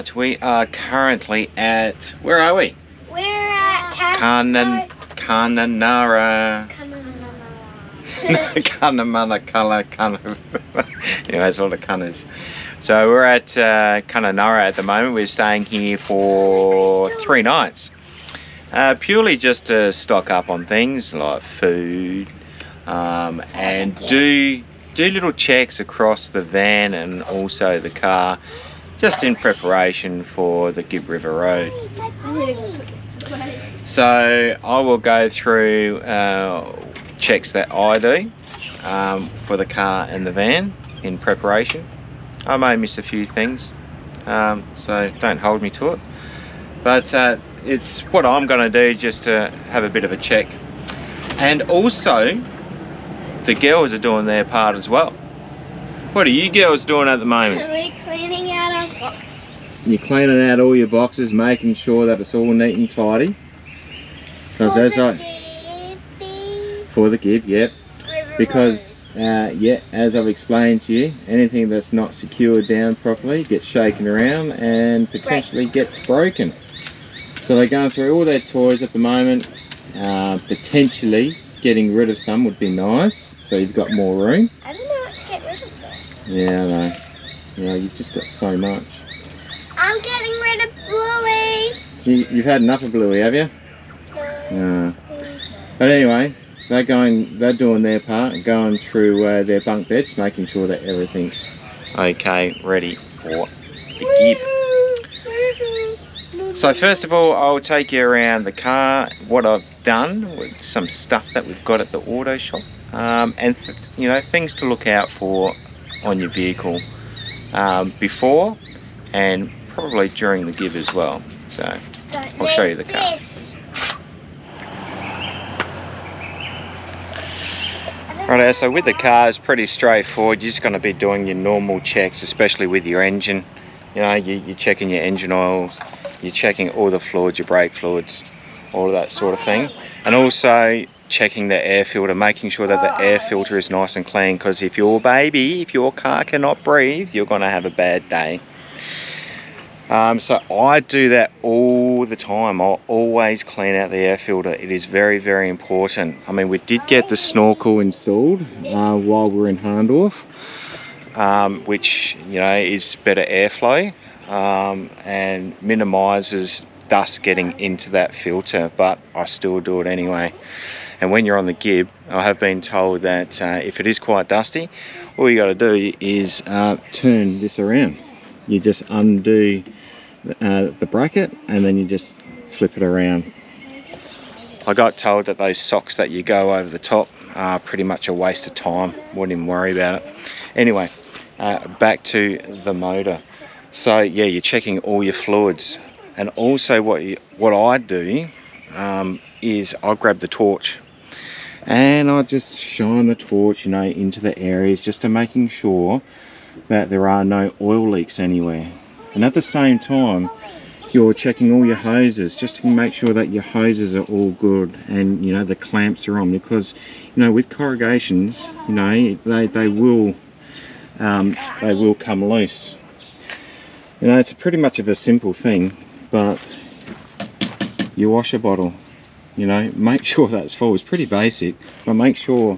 Right, we are currently at, where are we? We're at Kunnanurra. Anyways, all the Cunners. So we're at Kunnanurra at the moment. We're staying here for 3 nights. Purely just to stock up on things like food and do little checks across the van and also the car, just in preparation for the Gibb River Road. So I will go through checks that I do for the car and the van in preparation. I may miss a few things, so don't hold me to it, but it's what I'm going to do just to have a bit of a check. And also the girls are doing their part as well. What are you girls doing at the moment? We're cleaning out our boxes. You're cleaning out all your boxes, making sure that it's all neat and tidy. Because for the Gibb, yep. Because yeah, as I've explained to you, anything that's not secured down properly gets shaken around and potentially gets broken. So they're going through all their toys at the moment. Potentially getting rid of some would be nice, so you've got more room. I don't know what to get rid of though. Yeah, I know. Yeah, you've just got so much. I'm getting rid of Bluey. You've had enough of Bluey, have you? No. But anyway, they're doing their part, going through their bunk beds, making sure that everything's okay, ready for the Gibb. So first of all, I'll take you around the car, what I've done with some stuff that we've got at the auto shop, and you know, things to look out for on your vehicle before and probably during the Gibb as well. So I'll show you the car. Righto, so with the car it's pretty straightforward. You're just going to be doing your normal checks, especially with your engine. You know, you're checking your engine oils, you're checking all the fluids, your brake fluids, all of that sort of thing. And also checking the air filter, making sure that the air filter is nice and clean, because if your car cannot breathe, you're going to have a bad day. So I do that all the time. I'll always clean out the air filter. It is very, very important. I mean, we did get the snorkel installed while we're in Harndorf, which, you know, is better airflow and minimises dust getting into that filter, but I still do it anyway. And when you're on the Gibb, I have been told that if it is quite dusty, all you got to do is turn this around. You just undo the bracket and then you just flip it around. I got told that those socks that you go over the top are pretty much a waste of time. Wouldn't even worry about it. Anyway, back to the motor. So yeah, you're checking all your fluids, and also what I do is I grab the torch and I just shine the torch, you know, into the areas, just to making sure that there are no oil leaks anywhere. And at the same time, you're checking all your hoses, just to make sure that your hoses are all good and, you know, the clamps are on, because, you know, with corrugations, you know, they will come loose. You know, it's pretty much of a simple thing, but your washer bottle, you know, make sure that it's full. It's pretty basic, but make sure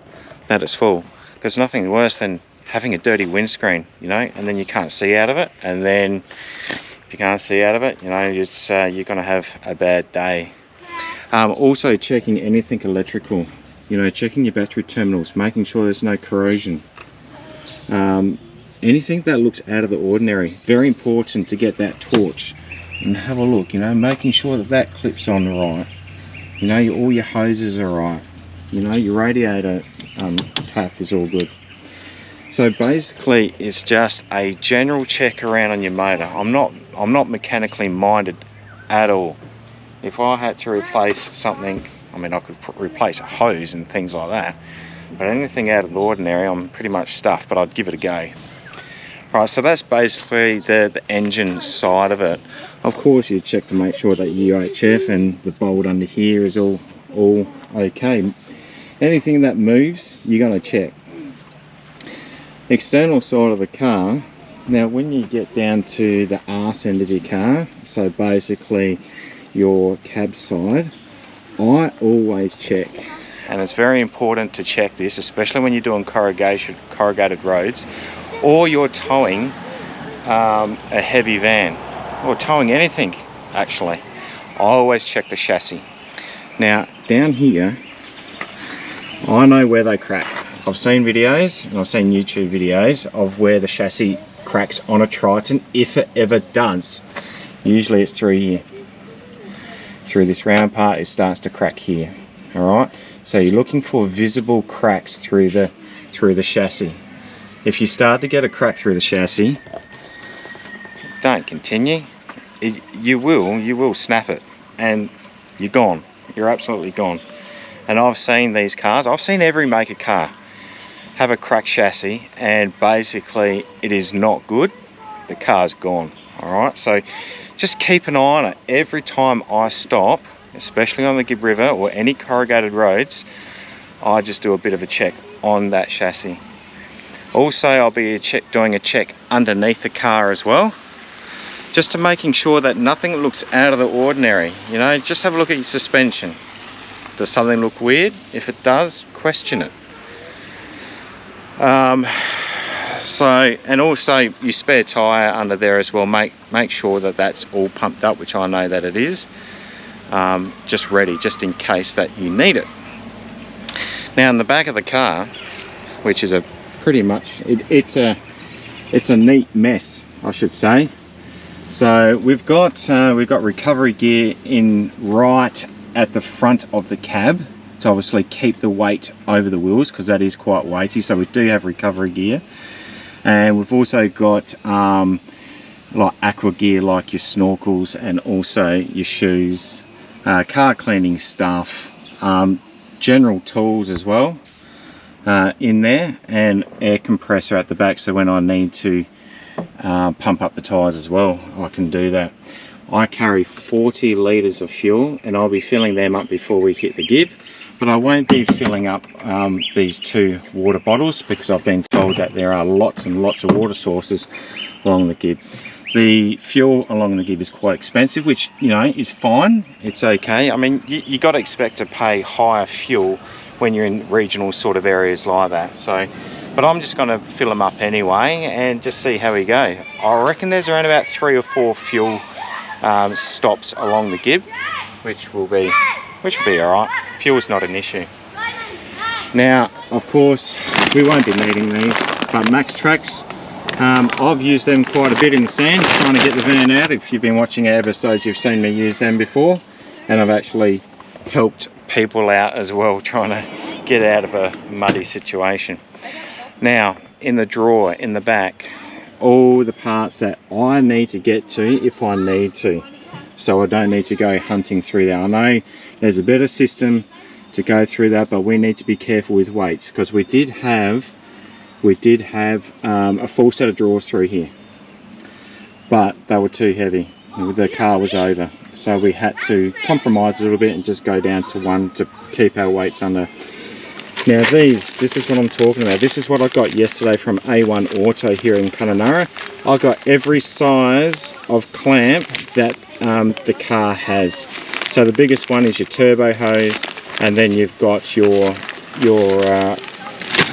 that it's full, because nothing worse than having a dirty windscreen, you know, and then you can't see out of it, and then if you can't see out of it, you know, it's you're going to have a bad day. Also checking anything electrical, you know, checking your battery terminals, making sure there's no corrosion. Anything that looks out of the ordinary, very important to get that torch and have a look, you know, making sure that that clips on right, you know, all your hoses are right, you know, your radiator tap is all good. So basically it's just a general check around on your motor. I'm not mechanically minded at all. If I had to replace something, I mean, I could replace a hose and things like that, but anything out of the ordinary, I'm pretty much stuffed, but I'd give it a go. Right, so that's basically the engine side of it. Of course, you check to make sure that your UHF and the bolt under here is all okay. Anything that moves, you're going to check. External side of the car, Now when you get down to the arse end of your car, so basically your cab side, I always check, and it's very important to check this, especially when you're doing corrugated roads, or you're towing a heavy van, or towing anything actually. I always check the chassis. Now down here, I know where they crack. I've seen videos, and I've seen YouTube videos of where the chassis cracks on a Triton, if it ever does. Usually it's through here. Through this round part, it starts to crack here. Alright, so you're looking for visible cracks through the chassis. If you start to get a crack through the chassis, don't continue. You will snap it, and you're gone. You're absolutely gone. And I've seen these cars, I've seen every make of car have a cracked chassis, and basically it is not good. The car's gone. Alright, so just keep an eye on it. Every time I stop, especially on the Gibb River or any corrugated roads, I just do a bit of a check on that chassis. Also, I'll be doing a check underneath the car as well, just to making sure that nothing looks out of the ordinary. You know, just have a look at your suspension. Does something look weird? If it does, question it. And also your spare tyre under there as well, make sure that that's all pumped up, which I know that it is. Just ready, just in case that you need it. Now in the back of the car, which is a pretty much, it's a neat mess, I should say. So we've got recovery gear in right at the front of the cab to obviously keep the weight over the wheels, because that is quite weighty, so we do have recovery gear. And we've also got like aqua gear, like your snorkels, and also your shoes, car cleaning stuff, general tools as well in there, and air compressor at the back, so when I need to pump up the tyres as well, I can do that. I carry 40 litres of fuel, and I'll be filling them up before we hit the Gibb, but I won't be filling up these 2 water bottles, because I've been told that there are lots and lots of water sources along the Gibb. The fuel along the Gibb is quite expensive, which, you know, is fine. It's okay. I mean, you got to expect to pay higher fuel when you're in regional sort of areas like that. So, but I'm just going to fill them up anyway and just see how we go. I reckon there's around about 3 or 4 fuel stops along the Gibb, which will be all right. Fuel's not an issue. Now, of course, we won't be needing these, but Max Tracks, I've used them quite a bit in the sand, trying to get the van out. If you've been watching our episodes, you've seen me use them before, and I've actually helped people out as well, trying to get out of a muddy situation. Now, in the drawer in the back, all the parts that I need to get to if I need to, so I don't need to go hunting through there. I know there's a better system to go through that, but we need to be careful with weights, because we did have a full set of drawers through here, but they were too heavy. The car was over, so we had to compromise a little bit and just go down to 1 to keep our weights under. Now this is what I'm talking about. This is what I got yesterday from A1 Auto here in Kunnanurra. I got every size of clamp that the car has. So the biggest one is your turbo hose, and then you've got your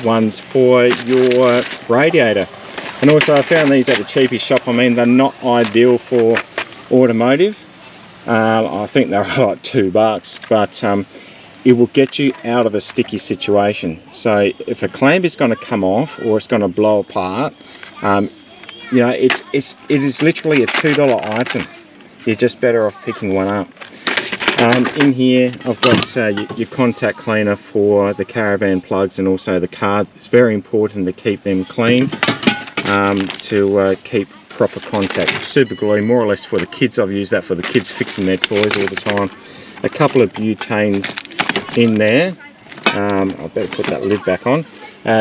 ones for your radiator. And also I found these at the cheapest shop. I mean, they're not ideal for automotive. I think they're like $2, but it will get you out of a sticky situation. So if a clamp is going to come off or it's going to blow apart, you know, it is literally a $2 item. You're just better off picking one up. In here I've got your contact cleaner for the caravan plugs, and also the car. It's very important to keep them clean, to keep proper contact. Super glue, more or less for the kids. I've used that for the kids fixing their toys all the time. A couple of butanes in there. I better put that lid back on.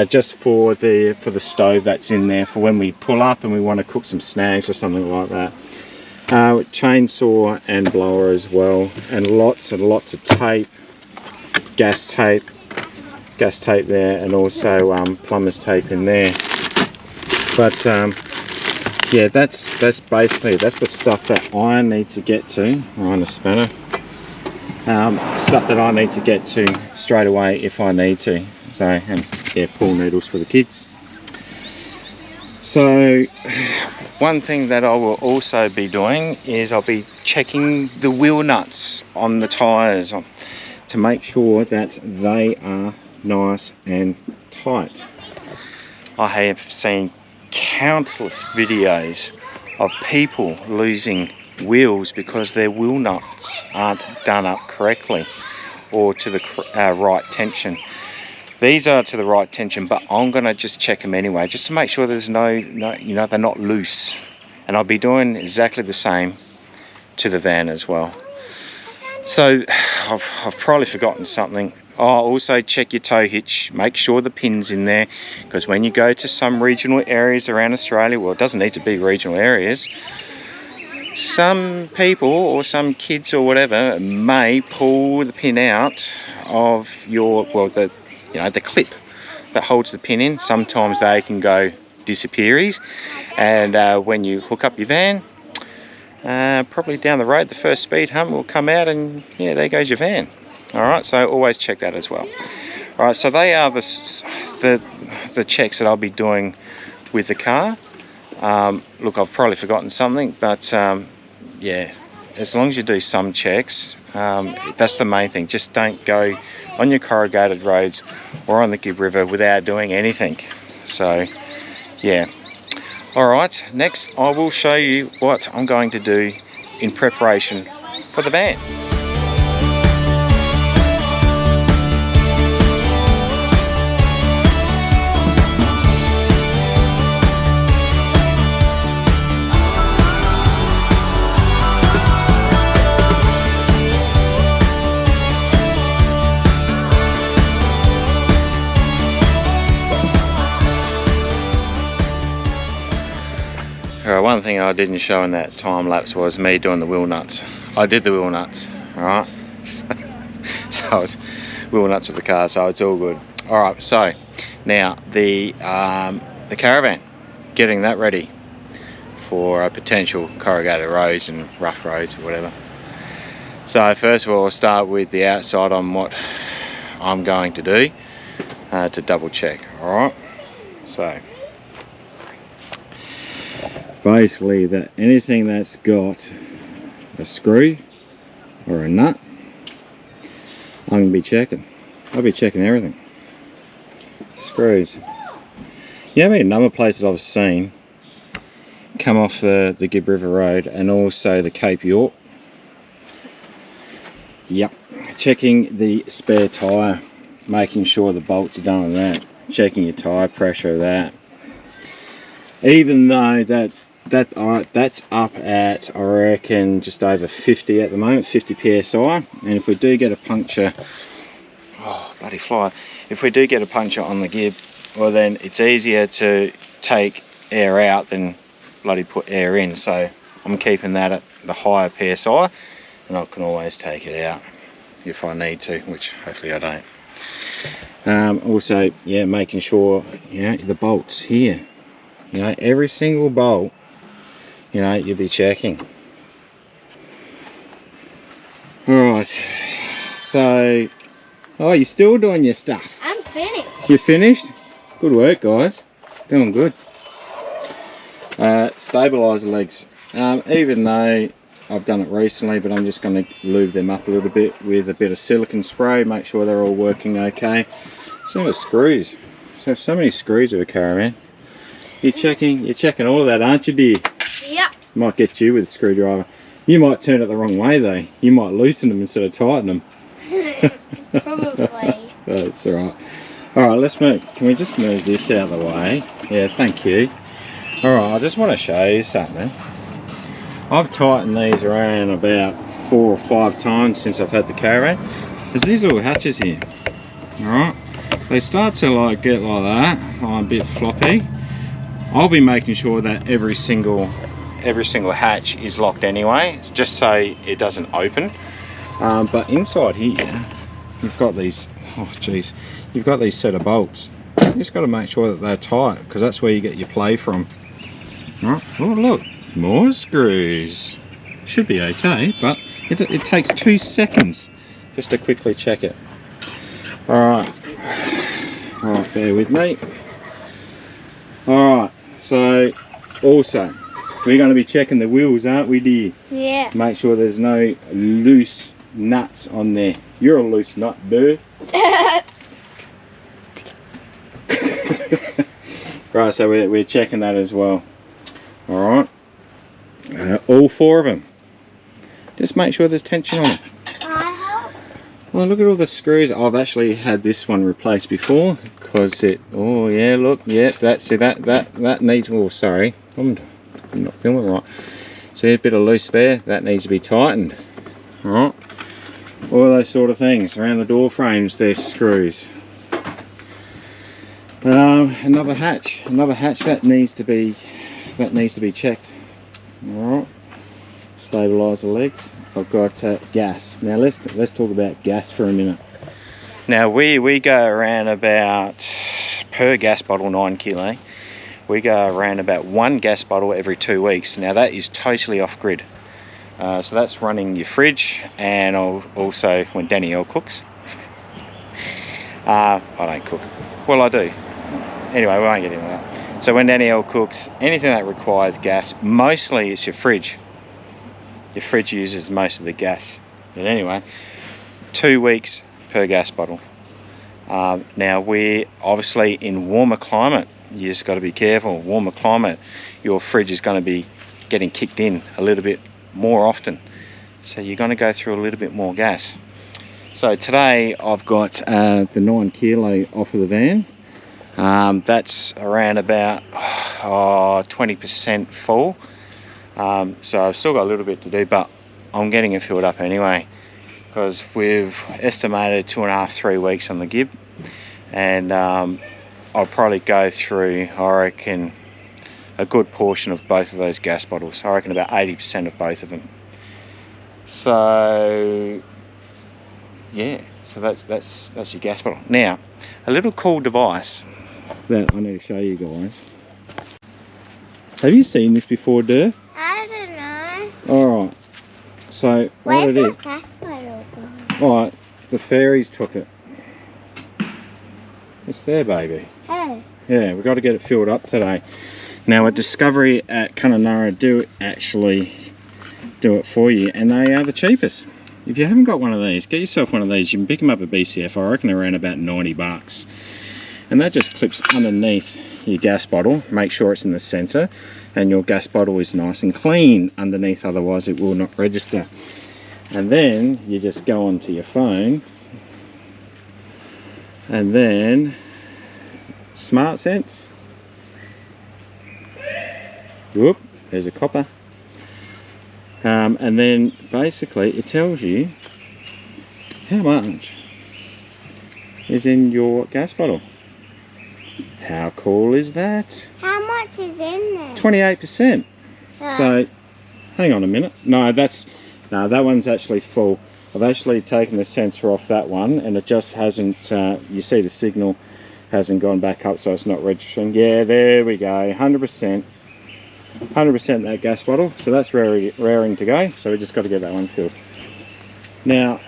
Just for the stove that's in there for when we pull up and we want to cook some snags or something like that. Chainsaw and blower as well, and lots of tape, gas tape there, and also plumber's tape in there. But yeah, that's basically, that's the stuff that I need to get to. On a spanner. Stuff that I need to get to straight away if I need to. So, and yeah, pool noodles for the kids. So one thing that I will also be doing is I'll be checking the wheel nuts on the tyres to make sure that they are nice and tight. I have seen countless videos of people losing wheels because their wheel nuts aren't done up correctly or to the right tension. These are to the right tension, but I'm going to just check them anyway, just to make sure there's no, you know, they're not loose. And I'll be doing exactly the same to the van as well. So I've probably forgotten something. Oh, also check your tow hitch, make sure the pin's in there, because when you go to some regional areas around Australia, well, it doesn't need to be regional areas, some people or some kids or whatever may pull the pin out of your, well, the clip that holds the pin in. Sometimes they can go disappearies, and when you hook up your van, probably down the road, the first speed hump will come out, and yeah, there goes your van. All right, so always check that as well. All right, so they are the checks that I'll be doing with the car. Look, I've probably forgotten something, but yeah, as long as you do some checks, that's the main thing. Just don't go on your corrugated roads or on the Gibb River without doing anything. So yeah. All right, next I will show you what I'm going to do in preparation for the van. One thing I didn't show in that time lapse was me doing the wheel nuts. I did the wheel nuts, alright? So it's wheel nuts of the car, so it's all good. Alright, so now the caravan, getting that ready for potential corrugated roads and rough roads or whatever. So first of all, I'll start with the outside on what I'm going to do to double check, alright? So basically, that anything that's got a screw or a nut, I'm going to be checking. I'll be checking everything. Screws. You know how many number plates that I've seen come off the Gibb River Road and also the Cape York? Yep. Checking the spare tyre, making sure the bolts are done on that. Checking your tyre pressure of that. Even though that's up at, I reckon, just over 50 at the moment, 50 psi. And if we do get a puncture, oh bloody fly, if we do get a puncture on the Gibb, well then it's easier to take air out than bloody put air in. So I'm keeping that at the higher psi, and I can always take it out if I need to, which hopefully I don't. Also, yeah, making sure, the bolts here, every single bolt, you'll be checking. Alright, so, oh, you're still doing your stuff? I'm finished. You're finished? Good work, guys. Doing good. Stabiliser legs. Even though I've done it recently, but I'm just going to lube them up a little bit with a bit of silicone spray, make sure they're all working okay. Same with screws. So many screws with a Caravan. You're checking all of that, aren't you, dear? Yep. Might get you with a screwdriver. You might turn it the wrong way though. You might loosen them instead of tighten them. Probably. That's alright. Alright, let's move. Can we just move this out of the way? Yeah, thank you. Alright, I just want to show you something. I've tightened these around about 4 or 5 times since I've had the Caravan. There's these little hatches here. Alright. They start to get like that, a bit floppy. I'll be making sure that every single hatch is locked anyway, just so it doesn't open. But inside here, you've got these, you've got these set of bolts. You just got to make sure that they're tight, because that's where you get your play from. Right. Oh, look, more screws. Should be okay, but it takes 2 seconds just to quickly check it. Alright, bear with me. Alright, so also we're going to be checking the wheels, aren't we, dear? Yeah. Make sure there's no loose nuts on there. You're a loose nut, boo. Right, so we're checking that as well. Alright, all 4 of them. Just make sure there's tension on it. Well, look at all the screws. I've actually had this one replaced before because it. Oh yeah, look, yeah, that's it. That needs. Oh, sorry, I'm not filming right. See a bit of loose there. That needs to be tightened. All right, all those sort of things around the door frames. There's screws. Another hatch that needs to be checked. All right, stabilise the legs. I've got gas. Now let's talk about gas for a minute. Now we go around about, per gas bottle 9 kilo, we go around about 1 gas bottle every 2 weeks. Now that is totally off grid. So that's running your fridge, and also when Danielle cooks. I don't cook. Well, I do. Anyway, we won't get into that. So when Danielle cooks, anything that requires gas, mostly it's your fridge. Your fridge uses most of the gas. But anyway, 2 weeks per gas bottle. Now we're obviously in warmer climate. You just got to be careful. Warmer climate, your fridge is going to be getting kicked in a little bit more often. So you're going to go through a little bit more gas. So today I've got the 9 kilo off of the van. That's around about 20% full. So I've still got a little bit to do, but I'm getting it filled up anyway, because we've estimated 2.5–3 weeks on the Gibb, and I'll probably go through, I reckon, a good portion of both of those gas bottles. I reckon about 80% of both of them. So yeah, so that's your gas bottle. Now, a little cool device that I need to show you guys. Have you seen this before, Durr? I don't know. Alright, so what it is. Gas bottle gone? Alright, the fairies took it. It's there, baby. Oh. Yeah, we've got to get it filled up today. Now, a Discovery at Kunnanurra do actually do it for you, and they are the cheapest. If you haven't got one of these, get yourself one of these. You can pick them up at BCF. I reckon around about 90 bucks. And that just clips underneath your gas bottle. Make sure it's in the center, and your gas bottle is nice and clean underneath, otherwise it will not register. And then you just go onto your phone, and then Smart Sense. Whoop, there's a copper. And then basically it tells you how much is in your gas bottle. How cool is that? How much is in there? 28%. So, hang on a minute. No, that one's actually full. I've actually taken the sensor off that one, and it just hasn't, you see the signal hasn't gone back up, so it's not registering. Yeah, there we go, 100%. 100% that gas bottle, so that's raring to go, so we just got to get that one filled. Now,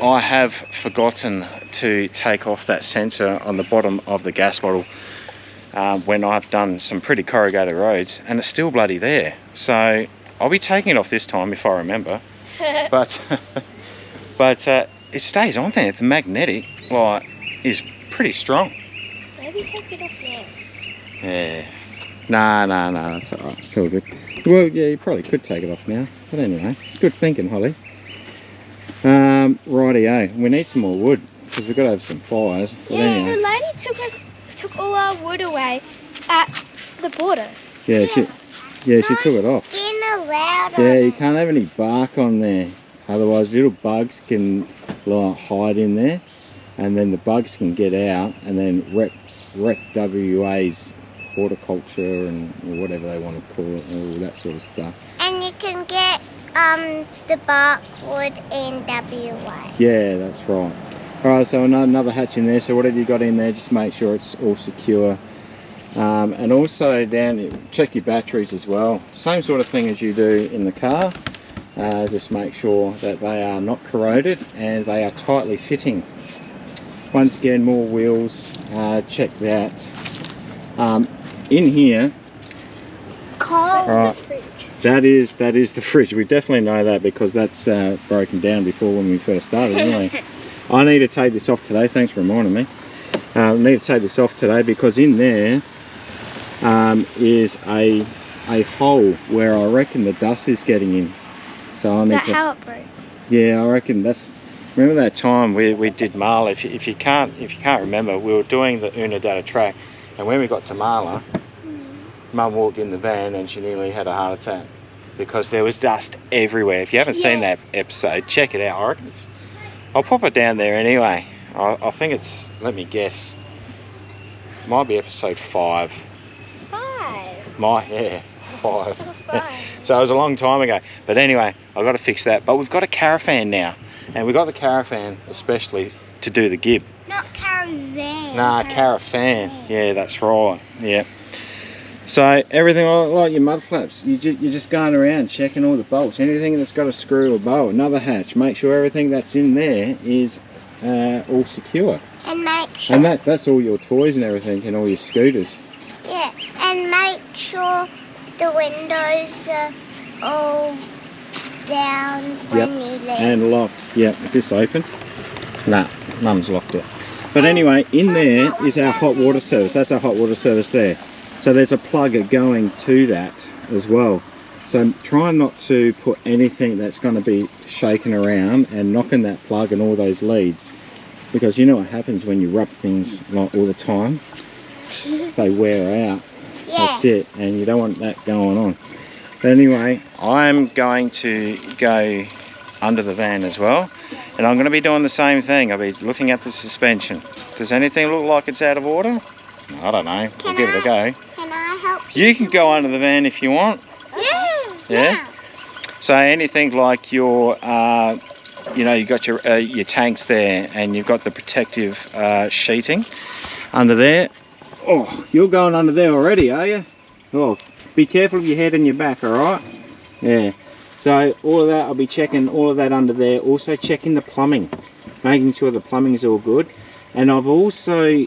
I have forgotten to take off that sensor on the bottom of the gas bottle when I've done some pretty corrugated roads, and it's still bloody there. So I'll be taking it off this time if I remember. but it stays on there. The magnetic light is pretty strong. Maybe take it off now. Yeah. Nah, that's alright. It's all good. Well, yeah, you probably could take it off now. But anyway, good thinking, Holly. Rightio. We need some more wood, because we've got to have some fires. But yeah, anyway. the lady took all our wood away at the border. Yeah, she took it off. Skin allowed. Yeah, you can't have any bark on there. Otherwise, little bugs can like hide in there, and then the bugs can get out and then wreck WA's horticulture and whatever they want to call it, and all that sort of stuff. And you can get the bark wood in WA. Yeah, that's right. Alright, so another hatch in there, so whatever you got in there, just make sure it's all secure. And also down, check your batteries as well. Same sort of thing as you do in the car. Just make sure that they are not corroded and they are tightly fitting. Once again, more wheels, check that. In here, Carl's the fridge. that is the fridge. We definitely know that because that's broken down before when we first started anyway. I need to take this off today, thanks for reminding me. I need to take this off today because in there is a hole where I reckon the dust is getting in. So I need to, how it broke? yeah, I reckon that's. Remember that time we did Marla? If you can't remember, we were doing the Unadata track, and when we got to Marla, Mum walked in the van and she nearly had a heart attack because there was dust everywhere. If you haven't seen that episode, check it out. I reckon I'll pop it down there anyway. I think it's, let me guess, might be episode 5. 5. Yeah, 5. So it was a long time ago. But anyway, I've got to fix that. But we've got a caravan now. And we got the caravan especially to do the Gibb. Not caravan. Nah, caravan. Yeah, that's right. Yeah. So everything like your mud flaps, you're just going around checking all the bolts. Anything that's got a screw or bolt, another hatch. Make sure everything that's in there is all secure. And make sure. And that's all your toys and everything, and all your scooters. Yeah, and make sure the windows are all down when you leave. And locked. Yep. Is this open? Nah, Mum's locked it. But anyway, in there is our hot water service. That's our hot water service there. So there's a plugger going to that as well. So try not to put anything that's going to be shaking around and knocking that plug and all those leads, because you know what happens when you rub things like all the time. They wear out. Yeah. That's it, and you don't want that going on. But anyway, I'm going to go under the van as well, and I'm going to be doing the same thing. I'll be looking at the suspension. Does anything look like it's out of order? I don't know. We'll give it a go. Can I help you? You can go under the van if you want. Yeah. So anything like your, you know, you got your tanks there, and you've got the protective sheeting under there. Oh, you're going under there already, are you? Oh, be careful of your head and your back, all right? Yeah. So all of that, I'll be checking all of that under there. Also checking the plumbing, making sure the plumbing is all good. And I've also,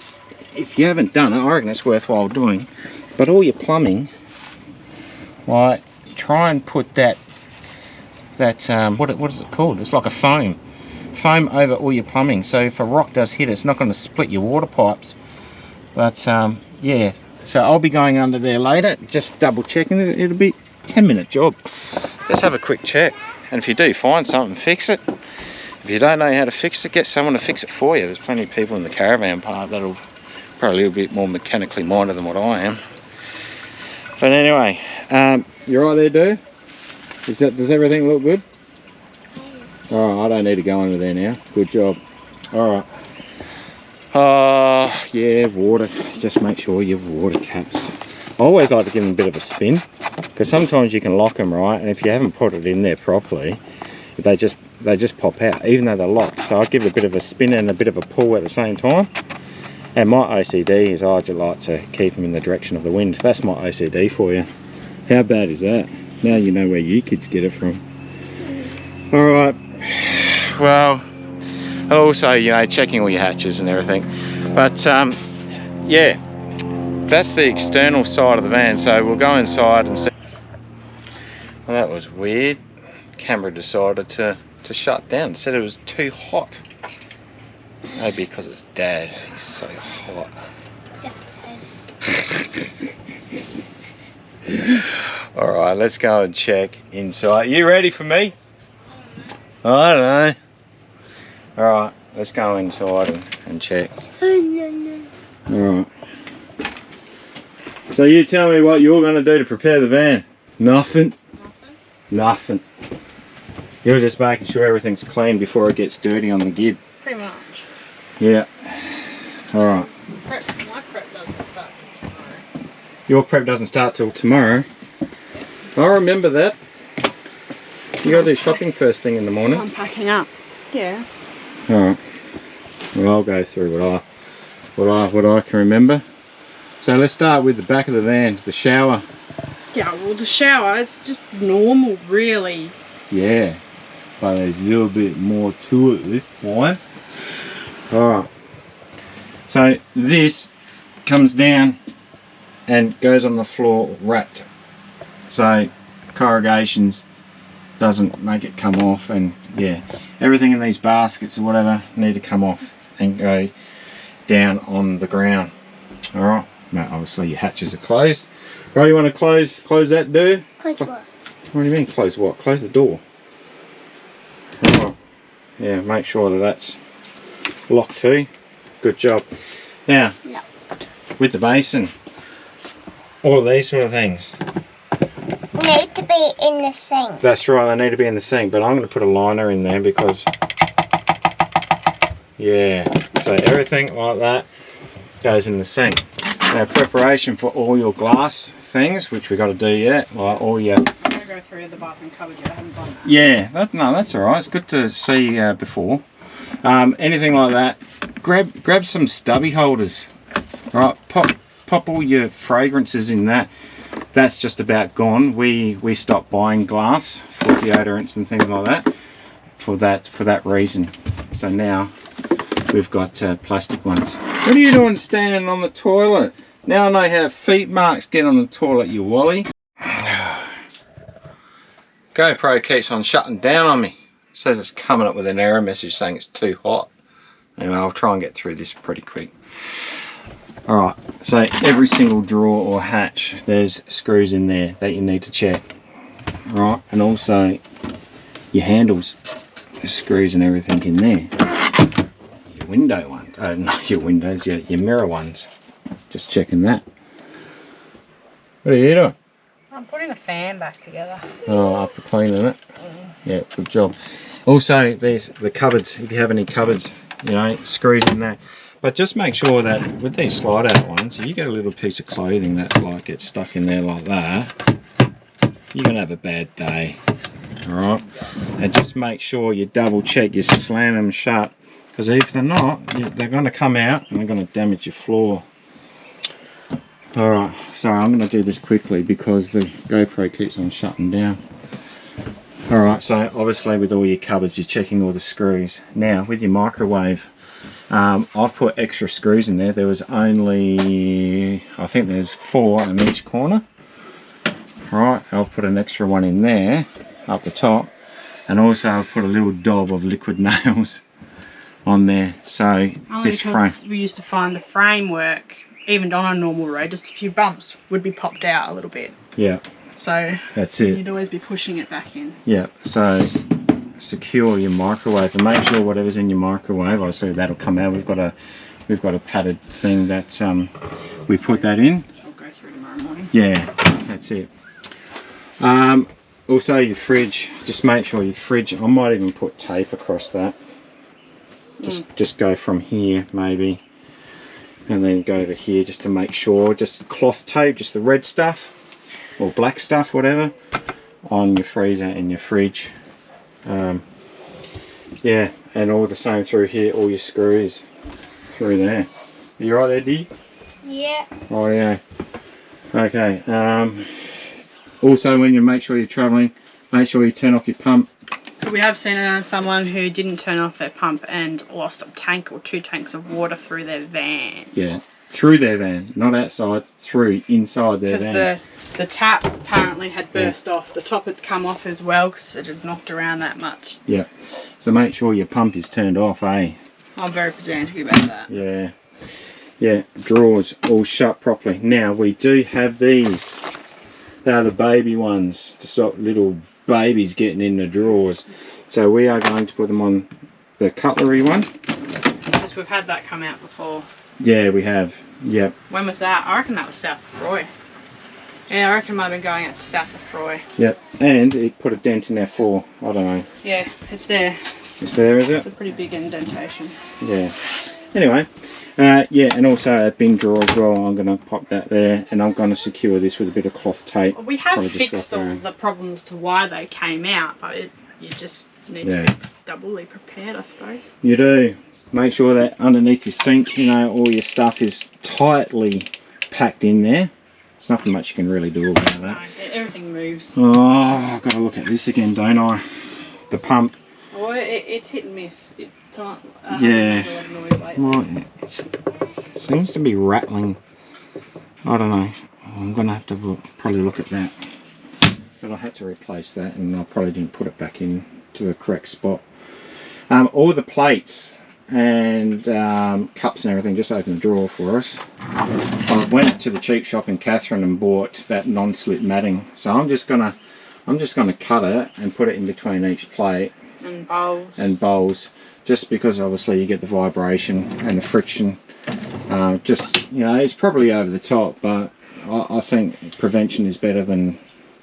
if you haven't done it, I reckon it's worthwhile doing. But all your plumbing, like, try and put that what is it called? It's like a foam over all your plumbing. So if a rock does hit it, it's not going to split your water pipes. But yeah, so I'll be going under there later, just double checking it. It'll be a 10-minute job. Just have a quick check, and if you do find something, fix it. If you don't know how to fix it, get someone to fix it for you. There's plenty of people in the caravan park that'll probably a little bit more mechanically minded than what I am. But anyway, you right there, dude? Does everything look good? Alright, I don't need to go under there now. Good job. Alright. Yeah, water. Just make sure you have water caps. I always like to give them a bit of a spin, because sometimes you can lock them, right? And if you haven't put it in there properly, they just pop out, even though they're locked. So I give it a bit of a spin and a bit of a pull at the same time. And my OCD is I just like to keep them in the direction of the wind. That's my OCD for you. How bad is that? Now you know where you kids get it from. Alright, well, also, you know, checking all your hatches and everything. But yeah, that's the external side of the van. So we'll go inside and see. Well, that was weird. Camera decided to shut down. It said it was too hot. Maybe because it's Dad. He's so hot. Alright, let's go and check inside. You ready for me? I don't know. Alright, let's go inside and check. Alright. So you tell me what you're going to do to prepare the van. Nothing? Nothing. You're just making sure everything's clean before it gets dirty on the Gibb. Pretty much. Yeah. Alright. My prep doesn't start till tomorrow. Your prep doesn't start till tomorrow. I remember that. You gotta do shopping first thing in the morning. I'm packing up. Yeah. Alright. Well, I'll go through what I can remember. So let's start with the back of the van, the shower. Yeah, well the shower, it's just normal really. Yeah, but there's a little bit more to it this time. Alright, so this comes down and goes on the floor wrapped. So corrugations doesn't make it come off, and yeah, everything in these baskets or whatever need to come off and go down on the ground. Alright, now obviously your hatches are closed. Right, you want to close that door? Close what? What do you mean close what? Close the door. Alright, yeah, make sure that that's locked too. Good job. Now, with the basin, all of these sort of things Need to be in the sink. that's right, they need to be in the sink, but I'm going to put a liner in there because yeah, so everything like that goes in the sink. Now preparation for all your glass things, which we got to do yet, like all your... I'm going to go through the bathroom cupboard yet, I haven't done that. Yeah, no, that's alright, it's good to see before. Anything like that, grab some stubby holders, right, pop all your fragrances in that. That's just about gone. We stopped buying glass for deodorants and things like that for that reason. So now we've got plastic ones. What are you doing standing on the toilet? Now I know how feet marks get on the toilet, you wally. GoPro keeps on shutting down on me. It says it's coming up with an error message saying it's too hot. Anyway, I'll try and get through this pretty quick. Alright, so every single drawer or hatch, there's screws in there that you need to check. Right, and also your handles, there's screws and everything in there. Your window ones, not your windows, your mirror ones. Just checking that. What are you doing? I'm putting the fan back together. Oh, after cleaning it? Yeah, good job. Also, there's the cupboards, if you have any cupboards, you know, screws in there. But just make sure that with these slide out ones, if you get a little piece of clothing that like gets stuck in there like that, you're gonna have a bad day. Alright? And just make sure you double check, you slam them shut, because if they're not, they're gonna come out and they're gonna damage your floor. Alright, so I'm gonna do this quickly because the GoPro keeps on shutting down. Alright, so obviously with all your cupboards, you're checking all the screws. Now, with your microwave, I've put extra screws in there. There was only, I think there's 4 in each corner. Right, I've put an extra one in there, up the top. And also I've put a little daub of liquid nails on there. So Only this frame. we used to find the framework, even on a normal road, just a few bumps would be popped out a little bit. Yeah. So that's it. You'd always be pushing it back in. Yeah, so secure your microwave and make sure whatever's in your microwave, obviously that'll come out. We've got a padded thing that we put that in. Which I'll go through tomorrow morning. Yeah, that's it. Also your fridge, just make sure your fridge, I might even put tape across that. Just go from here maybe and then go to here just to make sure, just cloth tape, just the red stuff or black stuff, whatever, on your freezer and your fridge. Yeah, and all the same through here, all your screws through there. Are you right there, Dee? Yeah. Oh yeah. Okay. Also, when you make sure you're travelling, make sure you turn off your pump. We have seen someone who didn't turn off their pump and lost a tank or 2 tanks of water through their van. Yeah, through their van, not outside, through inside their van. Because the tap apparently had burst off. The top had come off as well because it had knocked around that much. Yeah, so make sure your pump is turned off, eh? I'm very pedantic about that. Yeah. Yeah, drawers all shut properly. Now, we do have these. They are the baby ones to stop little babies getting in the drawers. So we are going to put them on the cutlery one. Because we've had that come out before. Yeah, we have. Yep. When was that? I reckon that was south of Froy. Yeah, I reckon it might have been going out to south of Froy. Yep. And it put a dent in our floor. I don't know. Yeah, it's there. It's there, is it? It's a pretty big indentation. Yeah. Anyway, yeah, and also a bin drawer as well. I'm going to pop that there, and I'm going to secure this with a bit of cloth tape. Well, we have fixed all the problems to why they came out, but you just need to be doubly prepared, I suppose. You do. Make sure that underneath your sink, you know, all your stuff is tightly packed in there. There's nothing much you can really do about that. No, everything moves. Oh, I've got to look at this again, don't I? The pump. Oh, it's hit and miss. It Yeah. hasn't made a lot of noise lately. Well, it seems to be rattling. I don't know. I'm going to have to probably look at that. But I had to replace that, and I probably didn't put it back in to the correct spot. All the plates and cups and everything, just open the drawer for us. I went to the cheap shop in Catherine and bought that non-slip matting. So I'm just gonna cut it and put it in between each plate and bowls, just because obviously you get the vibration and the friction. Just, you know, it's probably over the top, but I think prevention is better than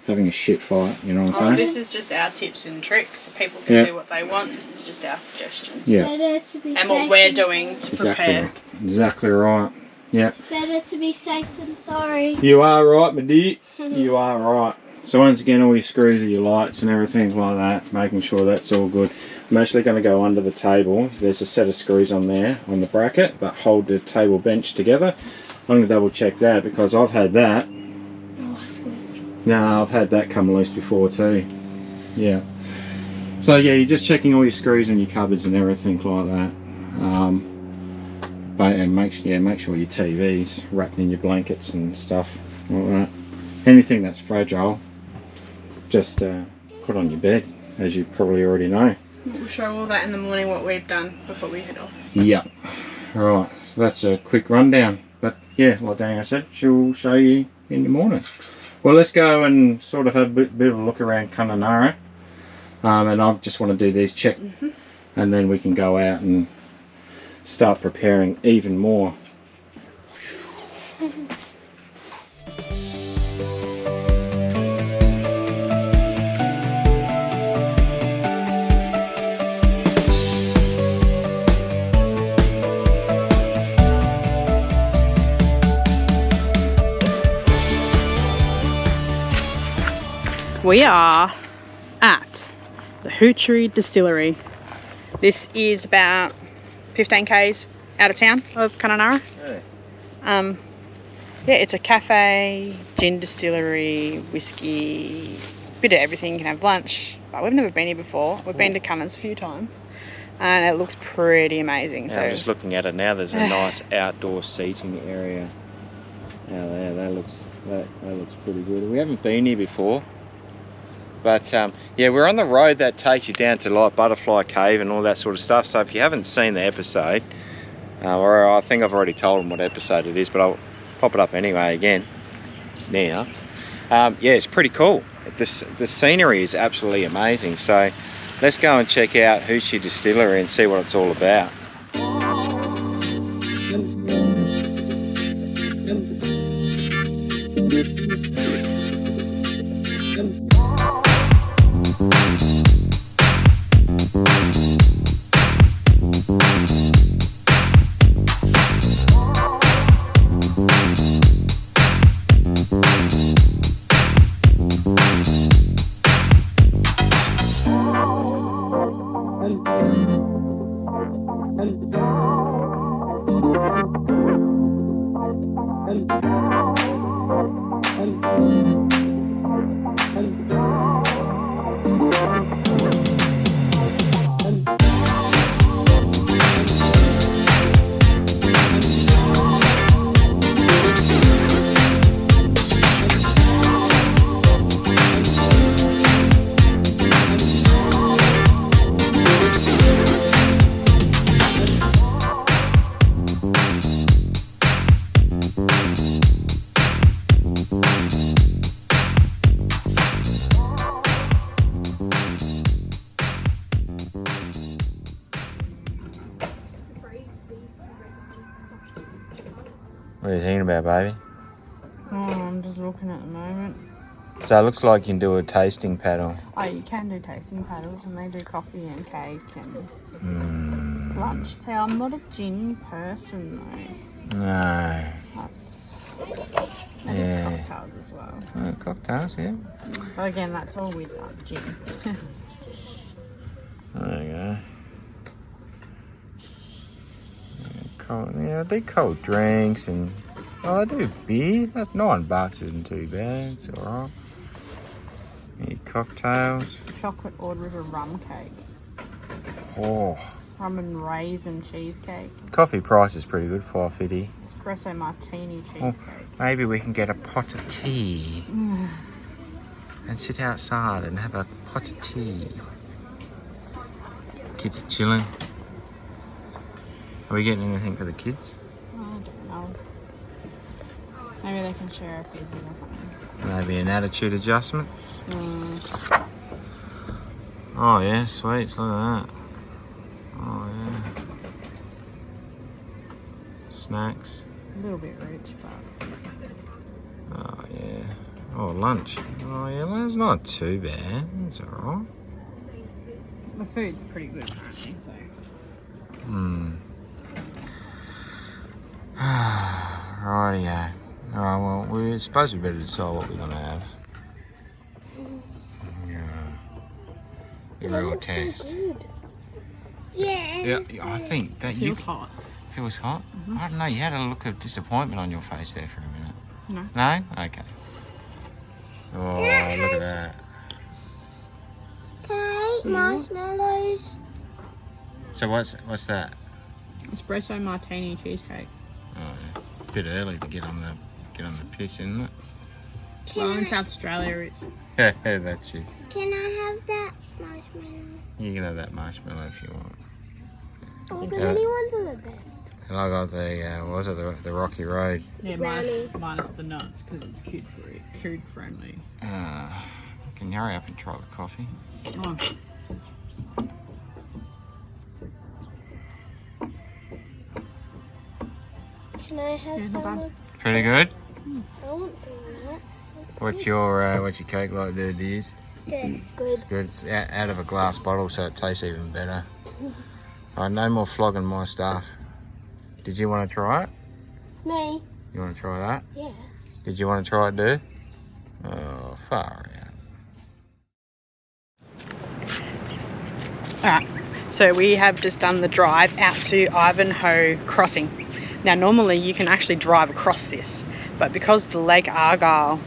having a shit fight, you know what I'm saying? This is just our tips and tricks. People can do what they want. This is just our suggestions. Yeah. And what we're doing to prepare. Exactly right. Yeah. It's better to be safe than sorry. You are right, my dear. You are right. So once again, all your screws of your lights and everything like that, making sure that's all good. I'm actually going to go under the table. There's a set of screws on there on the bracket that hold the table bench together. I'm going to double check that because I've had that. No, I've had that come loose before too. Yeah. So yeah, you're just checking all your screws and your cupboards and everything like that. And make sure your TV's wrapped in your blankets and stuff like that. Anything that's fragile, just put on your bed, as you probably already know. We'll show all that in the morning, what we've done before we head off. Yep. Alright, so that's a quick rundown. But yeah, like Daniel said, she'll show you in the morning. Well, let's go and sort of have a bit of a look around Kunnanurra. And I just want to do these checks. And then we can go out and start preparing even more. We are at the Hoochery Distillery. This is about 15 k's out of town of Kunnanurra. Yeah, it's a cafe, gin distillery, whiskey, bit of everything. You can have lunch, but we've never been here before. We've been to Cunnan's a few times, and it looks pretty amazing. So I'm just looking at it now. There's a nice outdoor seating area. Now there, that looks pretty good. We haven't been here before. But yeah, we're on the road that takes you down to like Butterfly Cave and all that sort of stuff. So if you haven't seen the episode, or I think I've already told them what episode it is, but I'll pop it up anyway again now. Yeah, it's pretty cool. The scenery is absolutely amazing. So let's go and check out Hoochery Distillery and see what it's all about. What are you thinking about, baby? Oh, I'm just looking at the moment. So it looks like you can do a tasting paddle. Oh, you can do tasting paddles, and they do coffee and cake and lunch. See, I'm not a gin person though. No. That's cocktails as well. Oh, cocktails, yeah. But again, that's all with gin. There you go. Cold, yeah, big cold drinks and Oh, they do beer. That's $9 isn't too bad. It's alright. Any cocktails? Chocolate Ord River rum cake. Oh. Rum and raisin cheesecake. Coffee price is pretty good, $5.50. Espresso martini Oh, cheesecake. maybe we can get a pot of tea and sit outside and have a pot of tea. Kids are chilling. Are we getting anything for the kids? I don't know. Maybe they can share a fizzy or something. Maybe an attitude adjustment. Oh yeah, sweets, look at that. Oh yeah. Snacks. A little bit rich, but... Oh yeah. Oh, lunch. Oh yeah, that's not too bad. It's alright. The food's pretty good apparently, so... Rightio. Alright, well, we suppose we better decide what we're going to have. Yeah. Give it a little test. Yeah. Yeah, I think that Feels hot. Feels hot? I don't know, you had a look of disappointment on your face there for a minute. No. No? Okay. Oh, look at that. Can I eat marshmallows? So what's that? Espresso martini cheesecake. Oh, yeah. Bit early to get on the piss, isn't it? Well, in South Australia it's... Yeah, that's it. Can I have that marshmallow? You can have that marshmallow if you want. Oh, the mini ones are the best. And I got the what was it, the Rocky Road. Yeah, Brownie. minus the nuts because it's kid friendly. Can you hurry up and try the coffee? Oh. Can I have Yeah, not some? bad. Pretty good. I want some of that. What's your cake like there, dears? Good. It's good. It's out of a glass bottle, so it tastes even better. Alright, no more flogging my stuff. Did you want to try it? Me? You want to try that? Yeah. Did you want to try it, dude? Oh, far out. Alright, so we have just done the drive out to Ivanhoe Crossing. Now normally you can actually drive across this, but because the Lake Argyle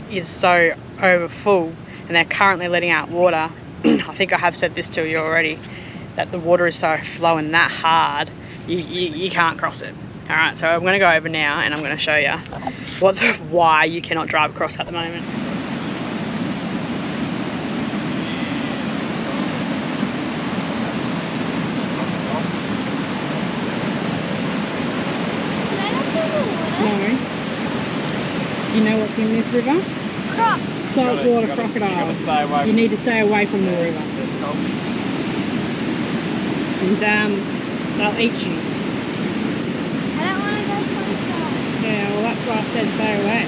is so over full and they're currently letting out water, I think I have said this to you already, that the water is so flowing that hard, you can't cross it. Alright, so I'm going to go over now and I'm going to show you why you cannot drive across at the moment. Do you know what's in this river? Saltwater crocodiles. You need to stay away from the river. And they'll eat you. I don't want to go so far. Yeah, well that's why I said stay away.